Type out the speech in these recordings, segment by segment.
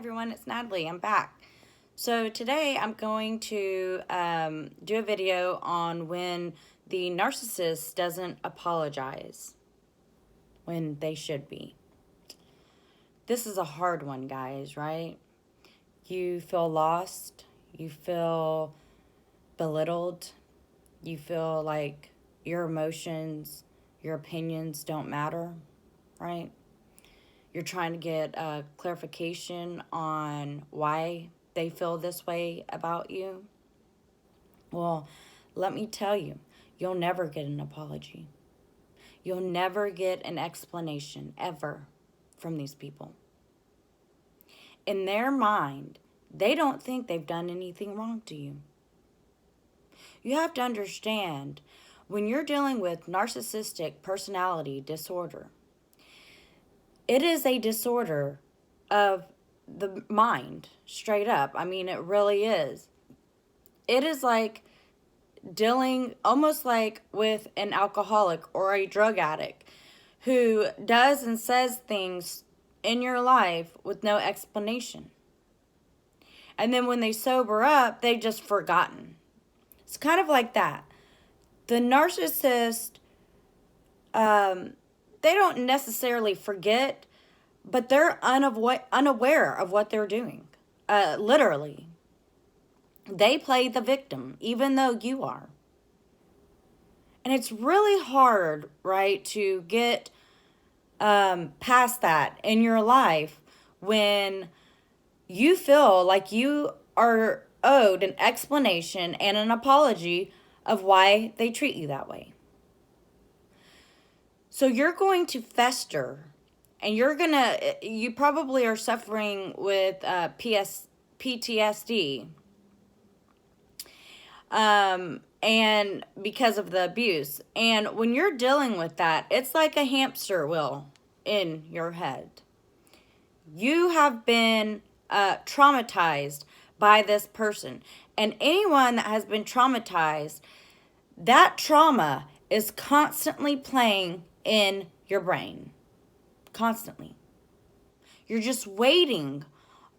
everyone, it's Natalie. I'm back. So today I'm going to do a video on when the narcissist doesn't apologize when they should be. This is a hard one, guys, right? You feel lost. You feel belittled. You feel like your emotions, your opinions don't matter, right? You're trying to get clarification on why they feel this way about you. Well, let me tell you, you'll never get an apology. You'll never get an explanation, ever, from these people. In their mind, they don't think they've done anything wrong to you. You have to understand, when you're dealing with narcissistic personality disorder, it is a disorder of the mind, straight up. I mean, it really is. It is like dealing almost like with an alcoholic or a drug addict who does and says things in your life with no explanation. And then when they sober up, they've just forgotten. It's kind of like that. The narcissist, they don't necessarily forget, but they're unaware of what they're doing. Literally. They play the victim, even though you are. And it's really hard, right, to get past that in your life when you feel like you are owed an explanation and an apology of why they treat you that way. So you're going to fester, and you probably are suffering with PTSD, and because of the abuse. And when you're dealing with that, it's like a hamster wheel in your head. You have been traumatized by this person. And anyone that has been traumatized, that trauma is constantly playing in your brain. Constantly. You're just waiting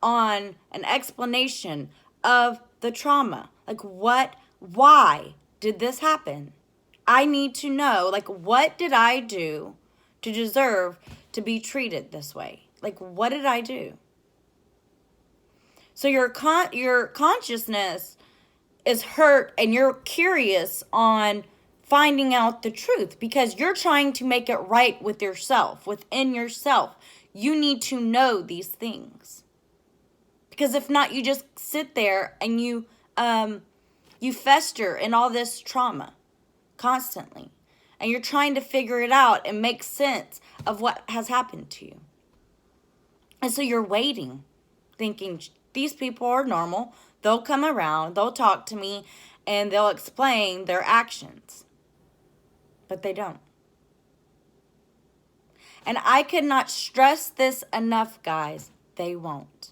on an explanation of the trauma. Like, why did this happen? I need to know, like, what did I do to deserve to be treated this way? Like, what did I do? So your consciousness is hurt, and you're curious on finding out the truth because you're trying to make it right with yourself, within yourself. You need to know these things. Because if not, you just sit there and you fester in all this trauma constantly. And you're trying to figure it out and make sense of what has happened to you. And so you're waiting, thinking, these people are normal. They'll come around, they'll talk to me, and they'll explain their actions. But they don't. And I could not stress this enough, guys. They won't.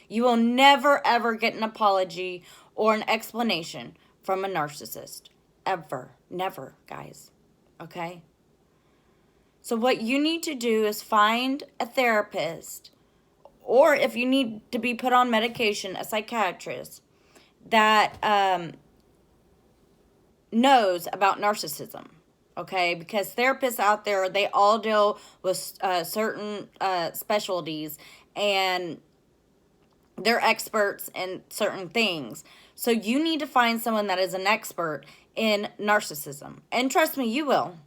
You will never, ever get an apology or an explanation from a narcissist. Ever. Never, guys. Okay? So what you need to do is find a therapist, or if you need to be put on medication, a psychiatrist that knows about narcissism. Okay? Because therapists out there, they all deal with certain specialties, and they're experts in certain things. So you need to find someone that is an expert in narcissism. And trust me, you will.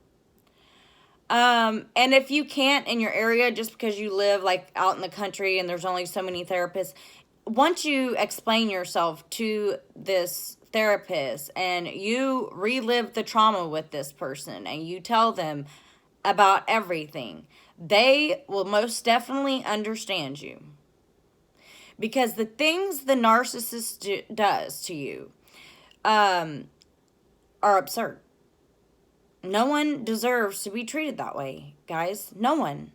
And if you can't in your area, just because you live like out in the country and there's only so many therapists, once you explain yourself to this therapist and you relive the trauma with this person and you tell them about everything, they will most definitely understand you. Because the things the narcissist does to you are absurd. No one deserves to be treated that way, guys. No one.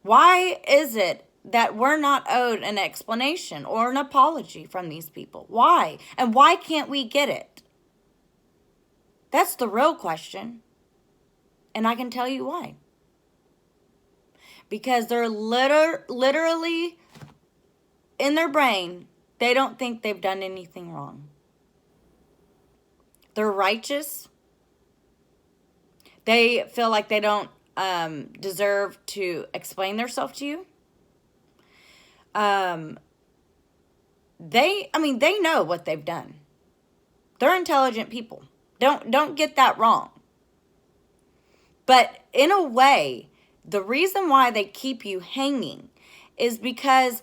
Why is it that we're not owed an explanation or an apology from these people? Why? And why can't we get it? That's the real question. And I can tell you why. because they're literally in their brain, they don't think they've done anything wrong. They're righteous. They feel like they don't deserve to explain themselves to you. They know what they've done. They're intelligent people. Don't get that wrong. But in a way, the reason why they keep you hanging is because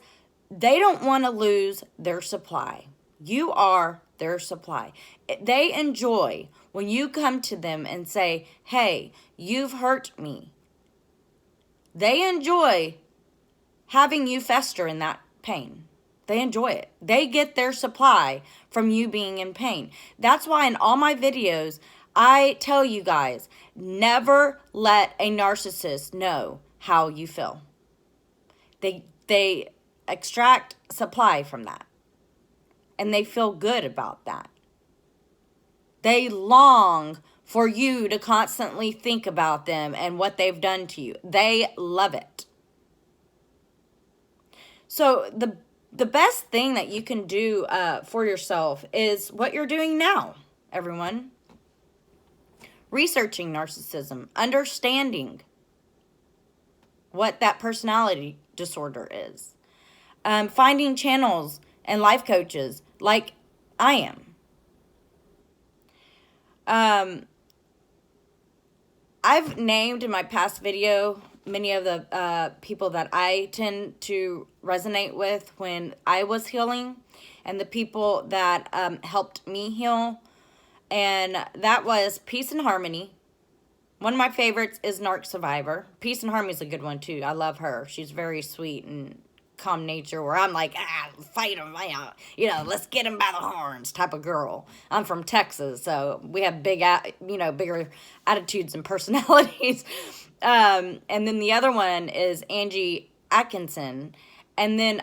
they don't want to lose their supply. You are their supply. They enjoy when you come to them and say, hey, you've hurt me. They enjoy having you fester in that pain. They enjoy it. They get their supply from you being in pain. That's why in all my videos, I tell you guys, never let a narcissist know how you feel. They extract supply from that. And they feel good about that. They long for you to constantly think about them and what they've done to you. They love it. So the best thing that you can do for yourself is what you're doing now, everyone. Researching narcissism, understanding what that personality disorder is. Finding channels and life coaches like I am. I've named in my past video many of the people that I tend to resonate with when I was healing and the people that helped me heal. And that was Peace and Harmony. One of my favorites is Narc Survivor. Peace and Harmony is a good one too. I love her. She's very sweet and calm nature, where I'm like, fight them, let's get them by the horns type of girl. I'm from Texas, so we have bigger attitudes and personalities. And then the other one is Angie Atkinson. And then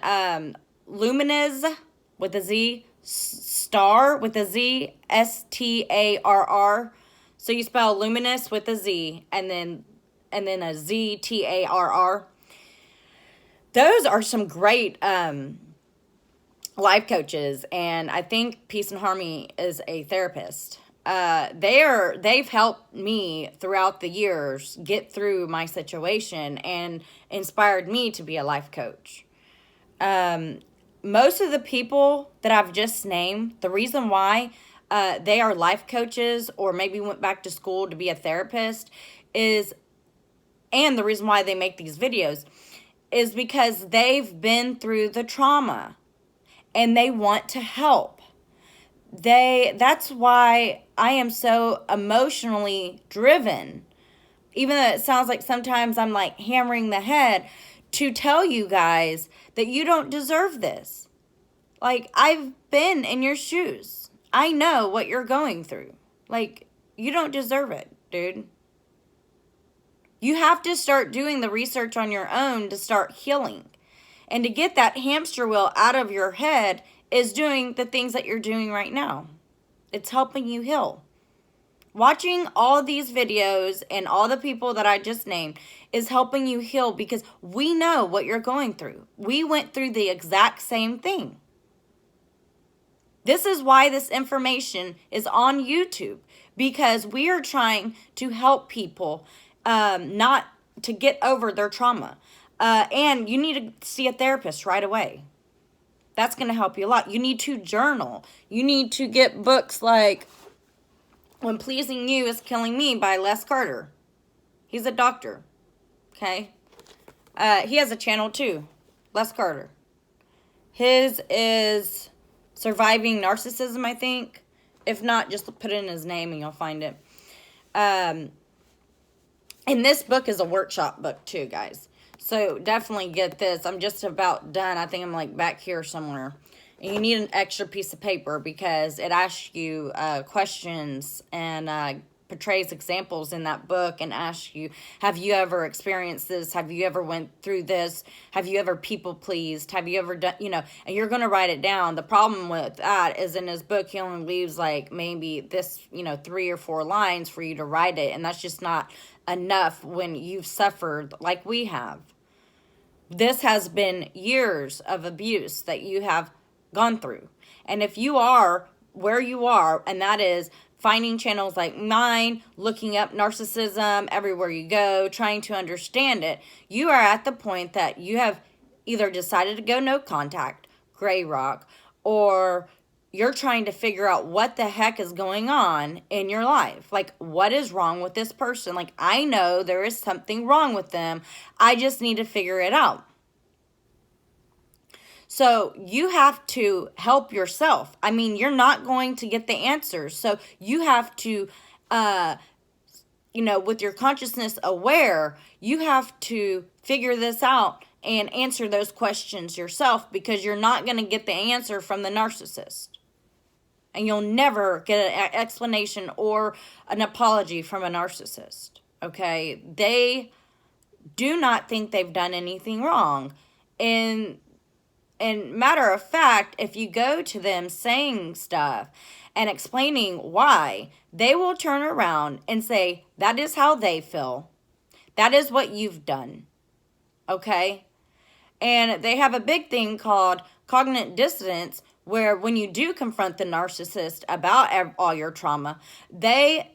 Luminez with a Z, Star with a Z, Starr. So you spell luminous with a Z and then a Ztarr. Those are some great life coaches, and I think Peace and Harmony is a therapist. They've helped me throughout the years get through my situation and inspired me to be a life coach. Most of the people that I've just named, the reason why they are life coaches or maybe went back to school to be a therapist and the reason why they make these videos is because they've been through the trauma and they want to help. That's why I am so emotionally driven, even though it sounds like sometimes I'm like hammering the head, to tell you guys that you don't deserve this. Like, I've been in your shoes. I know what you're going through. Like, you don't deserve it, dude. You have to start doing the research on your own to start healing. And to get that hamster wheel out of your head is doing the things that you're doing right now. It's helping you heal. Watching all these videos and all the people that I just named is helping you heal because we know what you're going through. We went through the exact same thing. This is why this information is on YouTube, because we are trying to help people not to get over their trauma. And you need to see a therapist right away. That's going to help you a lot. You need to journal. You need to get books like When Pleasing You is Killing Me by Les Carter. He's a doctor. Okay? He has a channel too. Les Carter. His is Surviving Narcissism, I think. If not, just put it in his name and you'll find it. And this book is a workshop book too, guys. So definitely get this. I'm just about done. I think I'm like back here somewhere. And you need an extra piece of paper because it asks you questions and portrays examples in that book and asks you, have you ever experienced this? Have you ever went through this? Have you ever people pleased? Have you ever done, and you're going to write it down. The problem with that is in his book, he only leaves like maybe this, 3 or 4 lines for you to write it. And that's just not enough when you've suffered like we have. This has been years of abuse that you have gone through. And if you are where you are, and that is finding channels like mine, looking up narcissism everywhere you go, trying to understand it, you are at the point that you have either decided to go no contact, gray rock, or you're trying to figure out what the heck is going on in your life. Like, what is wrong with this person? Like, I know there is something wrong with them. I just need to figure it out. So you have to help yourself. I mean, you're not going to get the answers. So you have to, with your consciousness aware, you have to figure this out and answer those questions yourself, because you're not going to get the answer from the narcissist. And you'll never get an explanation or an apology from a narcissist, okay? They do not think they've done anything wrong. And matter of fact, if you go to them saying stuff and explaining why, they will turn around and say, that is how they feel. That is what you've done, okay? And they have a big thing called cognitive dissonance, where when you do confront the narcissist about all your trauma, they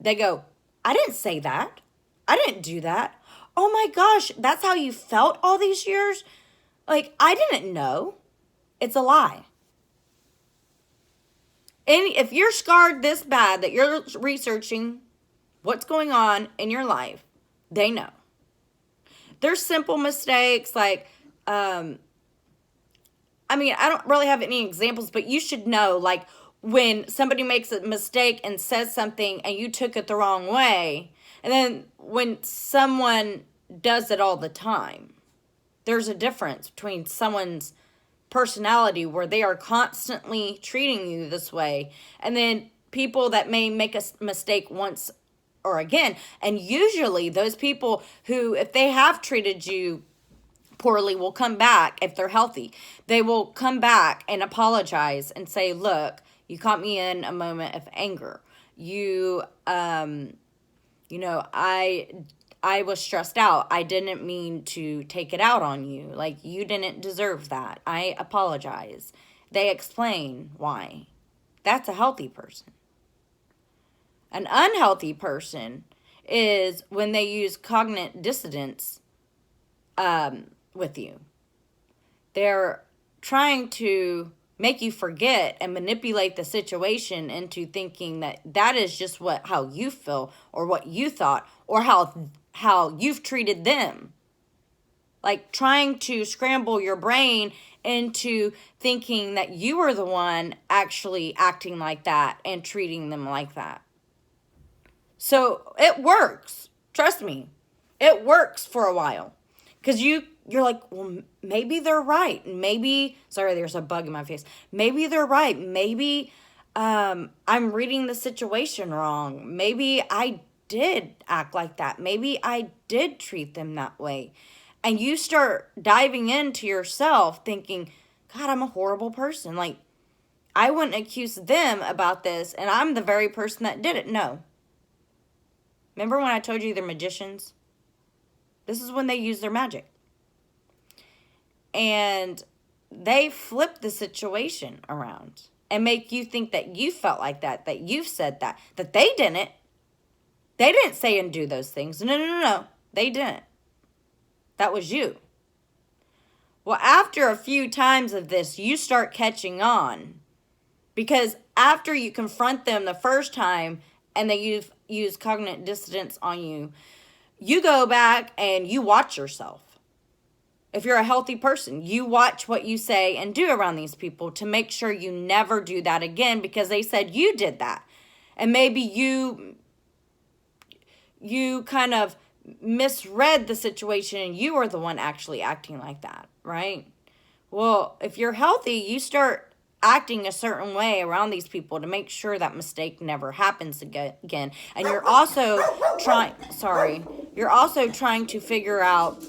go, I didn't say that. I didn't do that. Oh my gosh, that's how you felt all these years? Like, I didn't know. It's a lie. And if you're scarred this bad that you're researching what's going on in your life, they know. There's simple mistakes like, I don't really have any examples, but you should know, like, when somebody makes a mistake and says something and you took it the wrong way, and then when someone does it all the time, there's a difference between someone's personality where they are constantly treating you this way, and then people that may make a mistake once or again. And usually those people who, if they have treated you poorly, will come back. If they're healthy, they will come back and apologize and say, look, you caught me in a moment of anger. I was stressed out. I didn't mean to take it out on you. Like, you didn't deserve that. I apologize. They explain why. That's a healthy person. An unhealthy person is when they use cognitive dissonance with you. They're trying to make you forget and manipulate the situation into thinking that is just how you feel or what you thought or how you've treated them. Like, trying to scramble your brain into thinking that you are the one actually acting like that and treating them like that. So it works. Trust me. It works for a while. Because you're like, well, maybe they're right. Maybe, sorry, there's a bug in my face. Maybe they're right. Maybe I'm reading the situation wrong. Maybe I did act like that. Maybe I did treat them that way. And you start diving into yourself thinking, God, I'm a horrible person. Like, I wouldn't accuse them about this, and I'm the very person that did it. No. Remember when I told you they're magicians? This is when they use their magic. And they flip the situation around and make you think that you felt like that you've said that they didn't. They didn't say and do those things. No. They didn't. That was you. Well, after a few times of this, you start catching on. Because after you confront them the first time and they use cognitive dissonance on you, you go back and you watch yourself. If you're a healthy person, you watch what you say and do around these people to make sure you never do that again, because they said you did that. And maybe you kind of misread the situation and you are the one actually acting like that, right? Well, if you're healthy, you start acting a certain way around these people to make sure that mistake never happens again. And you're also trying to figure out,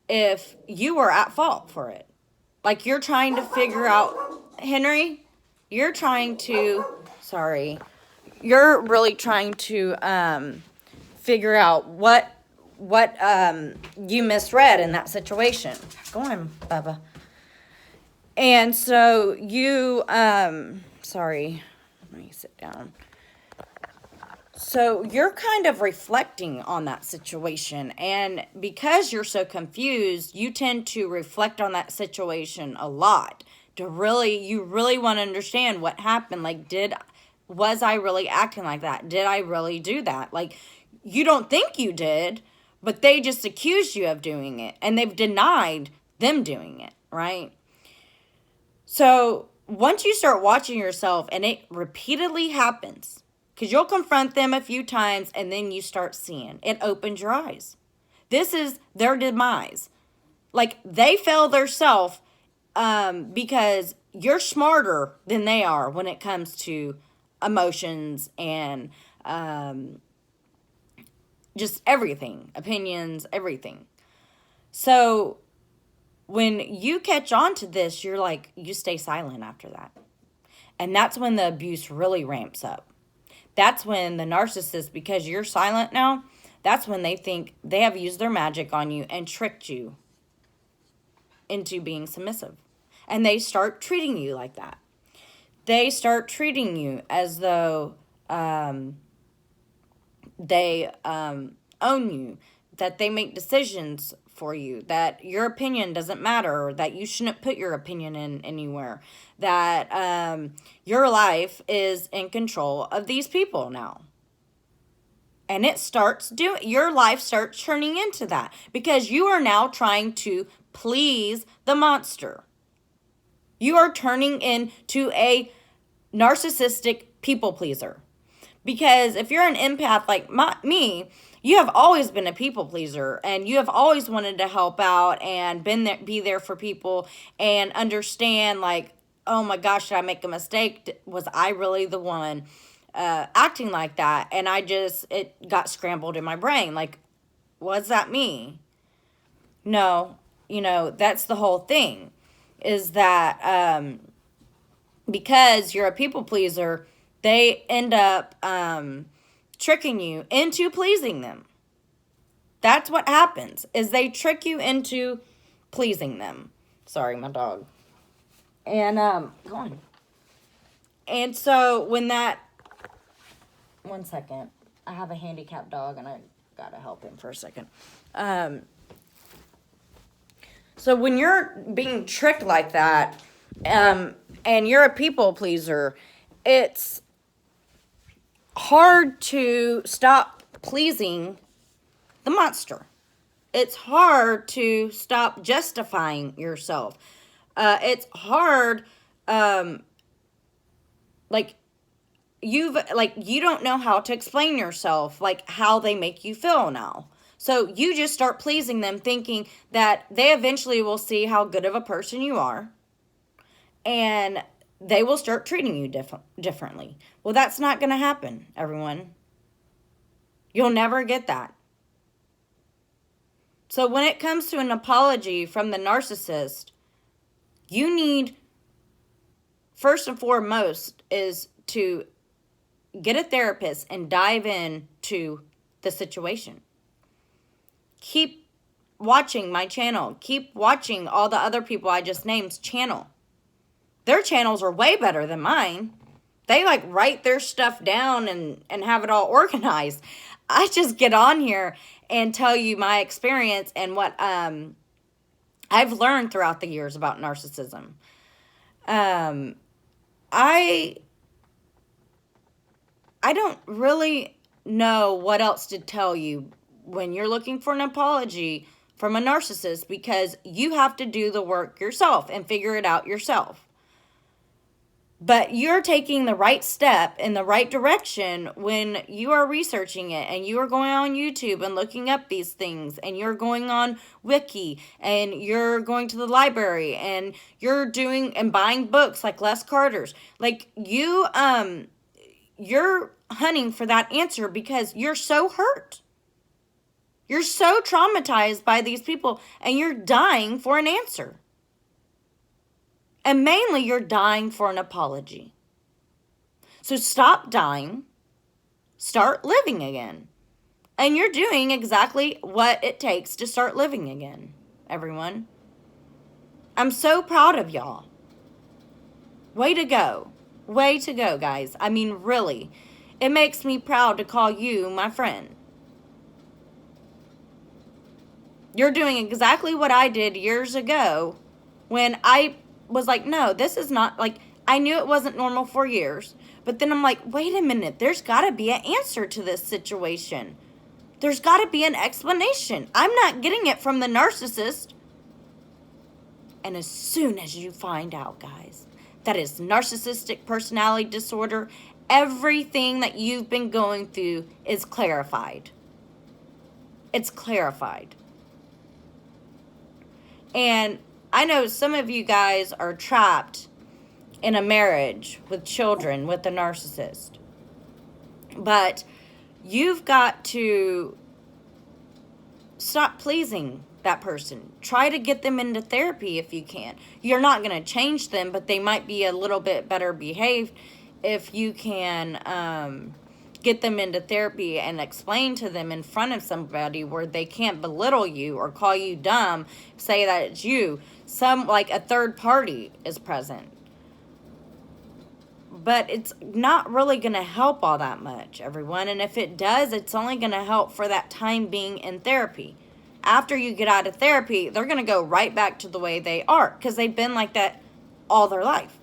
if you were at fault for it. Like, you're trying to figure out, Henry, you're really trying to figure out what you misread in that situation. Go on, Bubba. And so you, sorry, let me sit down. So you're kind of reflecting on that situation. And because you're so confused, you tend to reflect on that situation a lot. You really want to understand what happened. Like, was I really acting like that? Did I really do that? Like, you don't think you did, but they just accused you of doing it. And they've denied them doing it, right? So once you start watching yourself and it repeatedly happens, because you'll confront them a few times and then you start seeing, it opens your eyes. This is their demise. Like, they fail their self because you're smarter than they are when it comes to emotions and just everything, opinions, everything. So when you catch on to this, you're like, you stay silent after that. And that's when the abuse really ramps up. That's when the narcissist, because you're silent now, that's when they think they have used their magic on you and tricked you into being submissive. And they start treating you like that. They start treating you as though they own you, that they make decisions for you, that your opinion doesn't matter, that you shouldn't put your opinion in anywhere, that your life is in control of these people now. And your life starts turning into that because you are now trying to please the monster. You are turning into a narcissistic people pleaser. Because if you're an empath like me, you have always been a people pleaser and you have always wanted to help out and be there for people and understand, like, oh my gosh, did I make a mistake? Was I really the one acting like that? And it got scrambled in my brain. Like, was that me? No, that's the whole thing, is that because you're a people pleaser, they end up tricking you into pleasing them. That's what happens, is they trick you into pleasing them. Sorry, my dog. And, go on. And so when one second, I have a handicapped dog and I gotta help him for a second. So when you're being tricked like that, and you're a people pleaser, it's hard to stop pleasing the monster. It's hard to stop justifying yourself. It's hard, you don't know how to explain yourself, like how they make you feel now. So you just start pleasing them, thinking that they eventually will see how good of a person you are, and they will start treating you differently. Well, that's not going to happen, everyone. You'll never get that. So when it comes to an apology from the narcissist, you need, first and foremost, is to get a therapist and dive into the situation. Keep watching my channel. Keep watching all the other people I just named's channel. Their channels are way better than mine. They write their stuff down and have it all organized. I just get on here and tell you my experience and what I've learned throughout the years about narcissism. I don't really know what else to tell you when you're looking for an apology from a narcissist, because you have to do the work yourself and figure it out yourself. But you're taking the right step in the right direction when you are researching it and you are going on YouTube and looking up these things, and you're going on Wiki and you're going to the library and you're doing and buying books like Les Carter's. Like, you're hunting for that answer because you're so hurt. You're so traumatized by these people and you're dying for an answer. And mainly, you're dying for an apology. So stop dying. Start living again. And you're doing exactly what it takes to start living again, everyone. I'm so proud of y'all. Way to go. Way to go, guys. I mean, really. It makes me proud to call you my friend. You're doing exactly what I did years ago when I was like, no, this is not, like, I knew it wasn't normal for years. But then I'm like, wait a minute, there's got to be an answer to this situation. There's got to be an explanation. I'm not getting it from the narcissist. And as soon as you find out, guys, that is narcissistic personality disorder, everything that you've been going through is clarified. It's clarified. And I know some of you guys are trapped in a marriage with children with a narcissist. But you've got to stop pleasing that person. Try to get them into therapy if you can. You're not going to change them, but they might be a little bit better behaved if you can get them into therapy and explain to them in front of somebody where they can't belittle you or call you dumb, say that it's you. Like a third party is present. But it's not really going to help all that much, everyone. And if it does, it's only going to help for that time being in therapy. After you get out of therapy, they're going to go right back to the way they are because they've been like that all their life.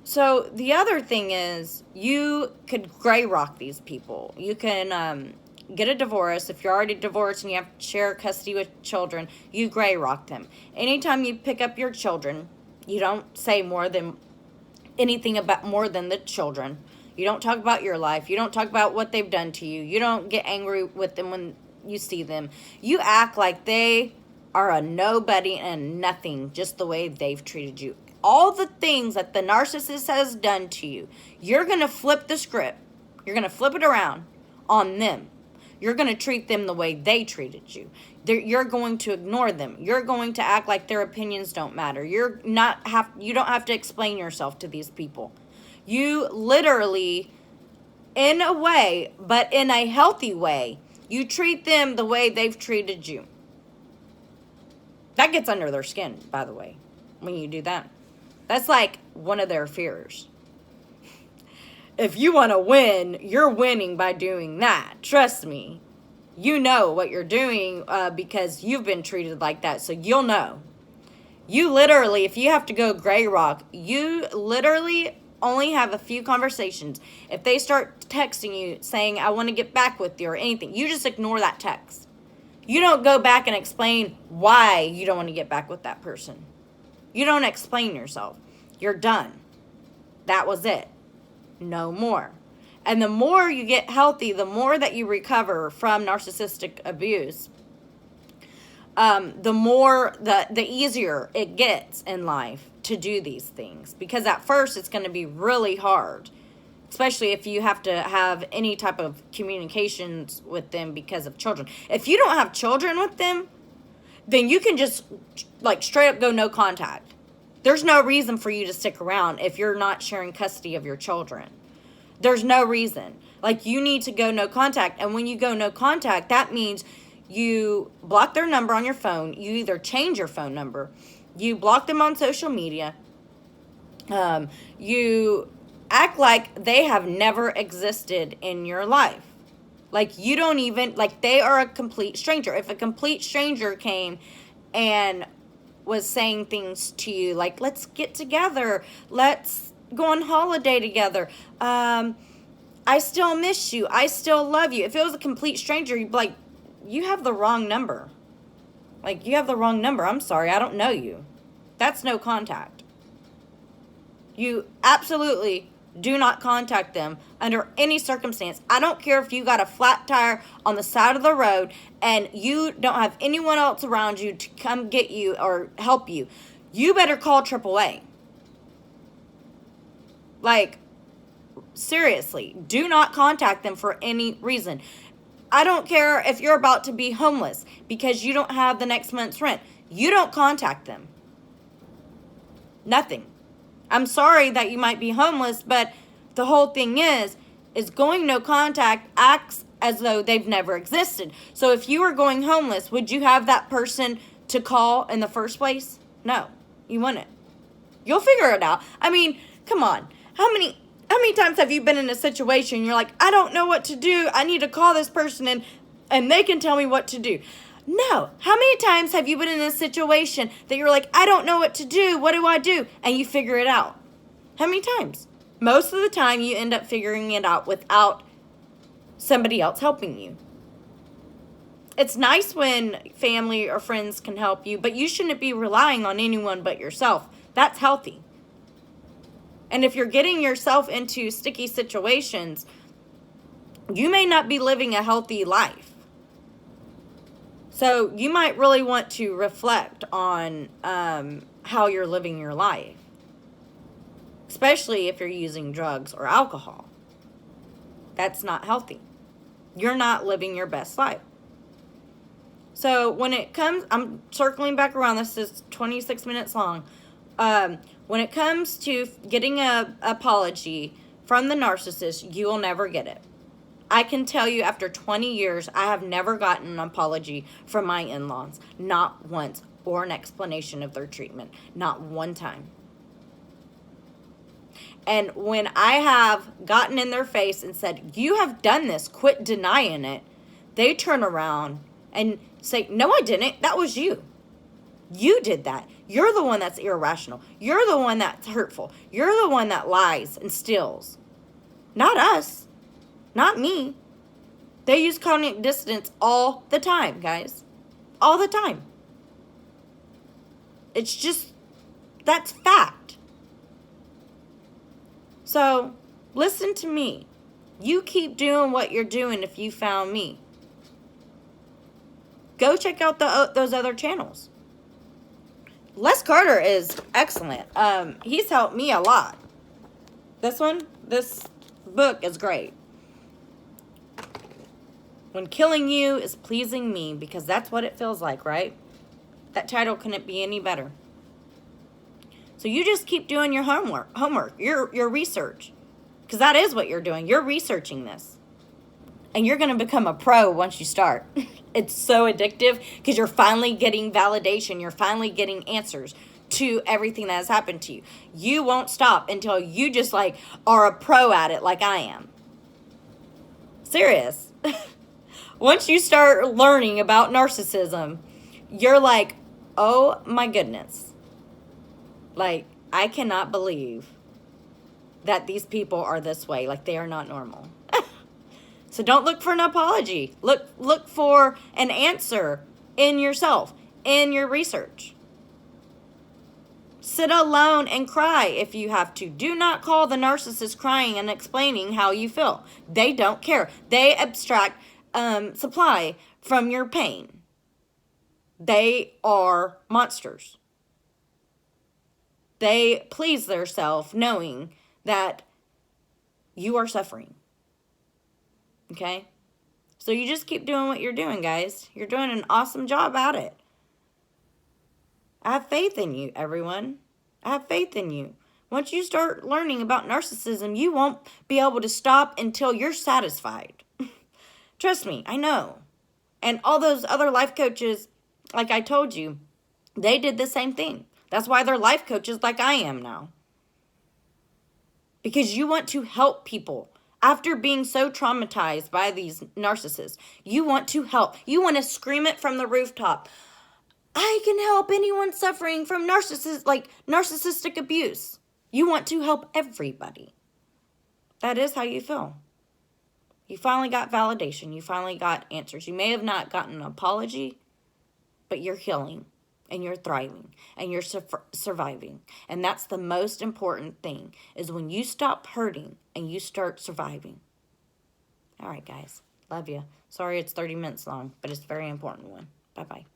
So the other thing is you could gray rock these people. You can get a divorce. If you're already divorced and you have to share custody with children, you gray rock them. Anytime you pick up your children, you don't say anything about more than the children. You don't talk about your life. You don't talk about what they've done to you. You don't get angry with them when you see them. You act like they are a nobody and nothing, just the way they've treated you. All the things that the narcissist has done to you, you're going to flip the script. You're going to flip it around on them. You're going to treat them the way they treated you. You're going to ignore them. You're going to act like their opinions don't matter. You don't have to explain yourself to these people. You literally, in a way, but in a healthy way, you treat them the way they've treated you. That gets under their skin, by the way, when you do that. That's like one of their fears. If you want to win, you're winning by doing that. Trust me. You know what you're doing because you've been treated like that, so you'll know. You literally, if you have to go gray rock, you literally only have a few conversations. If they start texting you saying, I want to get back with you or anything, you just ignore that text. You don't go back and explain why you don't want to get back with that person. You don't explain yourself. You're done. That was it. No more. And the more you get healthy, the more that you recover from narcissistic abuse, the easier it gets in life to do these things. Because at first it's going to be really hard, especially if you have to have any type of communications with them because of children. If you don't have children with them, then you can just like straight up go no contact. There's no reason for you to stick around if you're not sharing custody of your children. There's no reason. Like, you need to go no contact. And when you go no contact, that means you block their number on your phone. You either change your phone number. You block them on social media. You act like they have never existed in your life. Like, you don't even, like, they are a complete stranger. If a complete stranger came and was saying things to you like, let's get together, let's go on holiday together, I still miss you, I still love you. If it was a complete stranger, you'd be like, you have the wrong number. Like, you have the wrong number. I'm sorry, I don't know you. That's no contact. You absolutely do not contact them under any circumstance. I don't care if you got a flat tire on the side of the road and you don't have anyone else around you to come get you or help you. You better call AAA. Like, seriously, do not contact them for any reason. I don't care if you're about to be homeless because you don't have the next month's rent. You don't contact them. Nothing. I'm sorry that you might be homeless, but the whole thing is is going no contact acts as though they've never existed. So if you were going homeless, would you have that person to call in the first place? No, you wouldn't. You'll figure it out. I mean, come on. How many times have you been in a situation you're like, I don't know what to do. I need to call this person and they can tell me what to do. No. How many times have you been in a situation that you're like, I don't know what to do. What do I do? And you figure it out. How many times? Most of the time you end up figuring it out without somebody else helping you. It's nice when family or friends can help you, but you shouldn't be relying on anyone but yourself. That's healthy. And if you're getting yourself into sticky situations, you may not be living a healthy life. So you might really want to reflect on how you're living your life, especially if you're using drugs or alcohol. That's not healthy. You're not living your best life. So when it comes, I'm circling back around. This is 26 minutes long. When it comes to getting an apology from the narcissist, you will never get it. I can tell you after 20 years, I have never gotten an apology from my in-laws. Not once. Or an explanation of their treatment. Not one time. And when I have gotten in their face and said, you have done this, quit denying it, they turn around and say, no, I didn't. That was you. You did that. You're the one that's irrational. You're the one that's hurtful. You're the one that lies and steals. Not us. Not me. They use cognitive dissonance all the time, guys. All the time. It's just, that's fact. So, listen to me. You keep doing what you're doing if you found me. Go check out those other channels. Les Carter is excellent. He's helped me a lot. This book is great. When killing you is pleasing me, because that's what it feels like, right? That title couldn't be any better. So you just keep doing your homework, your research. Because that is what you're doing. You're researching this. And you're going to become a pro once you start. It's so addictive because you're finally getting validation. You're finally getting answers to everything that has happened to you. You won't stop until you just are a pro at it like I am. Serious. Once you start learning about narcissism, you're like, oh my goodness. I cannot believe that these people are this way. They are not normal. So don't look for an apology. Look for an answer in yourself, in your research. Sit alone and cry if you have to. Do not call the narcissist crying and explaining how you feel. They don't care. They abstract supply from your pain. They are monsters. They please themselves knowing that you are suffering. Okay? So you just keep doing what you're doing, guys. You're doing an awesome job at it. I have faith in you, everyone. I have faith in you. Once you start learning about narcissism, you won't be able to stop until you're satisfied. Trust me, I know. And all those other life coaches, like I told you, they did the same thing. That's why they're life coaches like I am now. Because you want to help people. After being so traumatized by these narcissists, you want to help. You want to scream it from the rooftop. I can help anyone suffering from narcissistic abuse. You want to help everybody. That is how you feel. You finally got validation. You finally got answers. You may have not gotten an apology, but you're healing and you're thriving and you're surviving. And that's the most important thing, is when you stop hurting and you start surviving. All right, guys. Love you. Sorry it's 30 minutes long, but it's a very important one. Bye-bye.